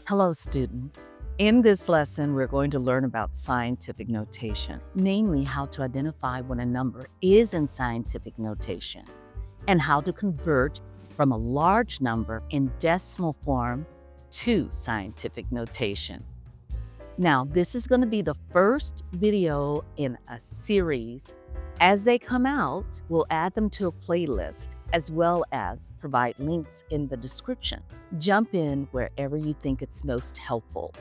Hello, students. In this lesson, we're going to learn about scientific notation, namely how to identify when a number is in scientific notation and how to convert from a large number in decimal form to scientific notation. Now, this is going to be the first video in a series. As they come out, we'll add them to a playlist as well as provide links in the description. Jump in wherever you think it's most helpful.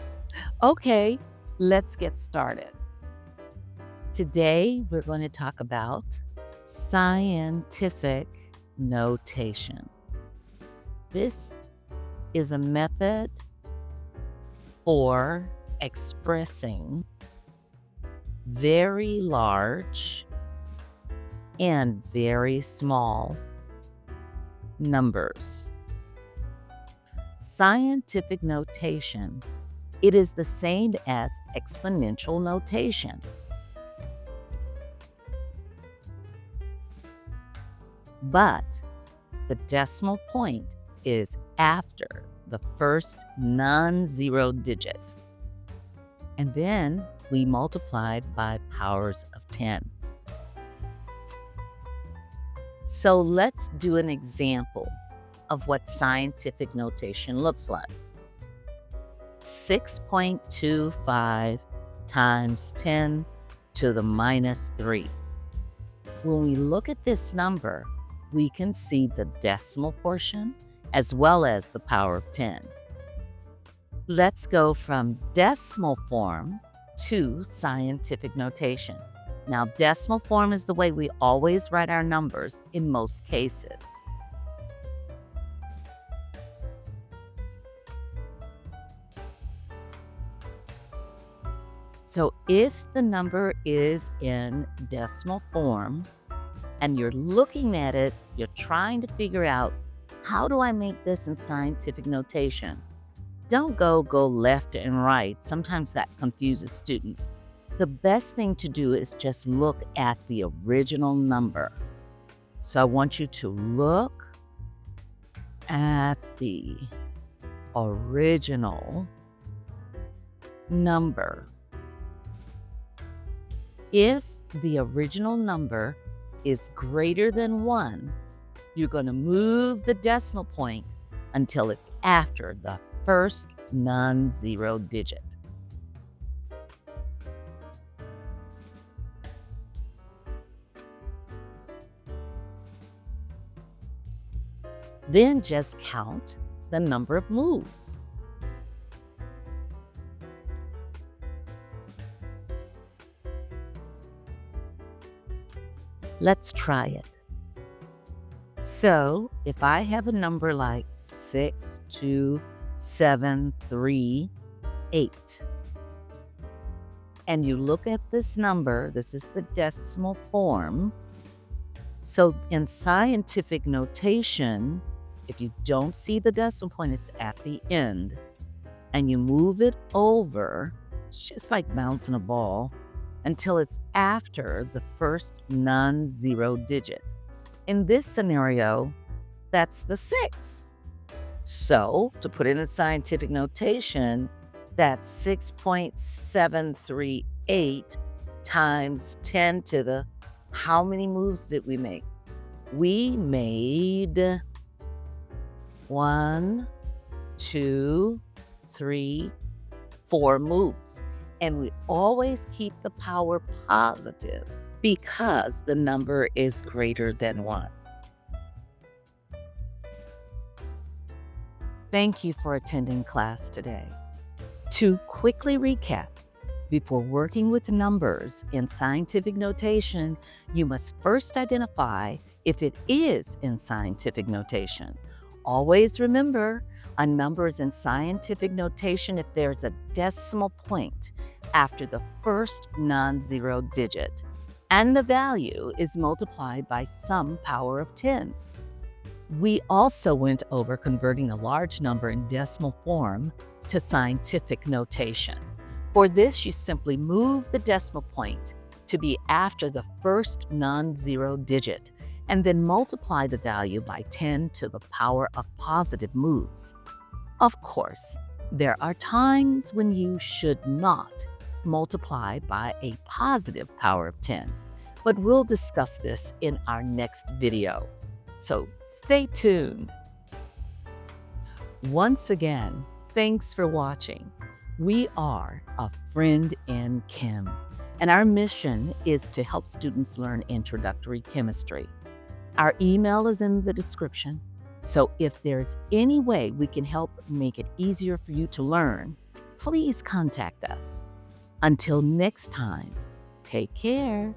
Okay, let's get started. Today, we're going to talk about scientific notation. This is a method for expressing very large and very small numbers. Scientific notation, it is the same as exponential notation. But the decimal point is after the first non-zero digit. And then we multiplied by powers of 10. So let's do an example of what scientific notation looks like. 6.25 times 10 to the minus 3. When we look at this number, we can see the decimal portion as well as the power of 10. Let's go from decimal form to scientific notation. Now, decimal form is the way we always write our numbers in most cases. So if the number is in decimal form and you're looking at it, you're trying to figure out, how do I make this in scientific notation? Don't go left and right. Sometimes that confuses students. The best thing to do is just look at the original number. So I want you to look at the original number. If the original number is greater than 1, you're going to move the decimal point until it's after the first non-zero digit. Then just count the number of moves. Let's try it. So if I have a number like 6, 2, 7, 3, 8, and you look at this number, this is the decimal form. So in scientific notation, if you don't see the decimal point, it's at the end, and you move it over, it's just like bouncing a ball, until it's after the first non-zero digit. In this scenario, that's the 6. So to put it in scientific notation, that's 6.738 times 10 to the, how many moves did we make? We made 1, 2, 3, 4 moves. And we always keep the power positive because the number is greater than 1. Thank you for attending class today. To quickly recap, before working with numbers in scientific notation, you must first identify if it is in scientific notation. Always remember, a number is in scientific notation if there's a decimal point after the first non-zero digit, and the value is multiplied by some power of 10. We also went over converting a large number in decimal form to scientific notation. For this, you simply move the decimal point to be after the first non-zero digit, and then multiply the value by 10 to the power of positive moves. Of course, There are times when you should not multiply by a positive power of 10, but we'll discuss this in our next video. So stay tuned. Once again, thanks for watching. We are a friend in chem, and our mission is to help students learn introductory chemistry. Our email is in the description, so if there's any way we can help make it easier for you to learn, please contact us. Until next time, take care.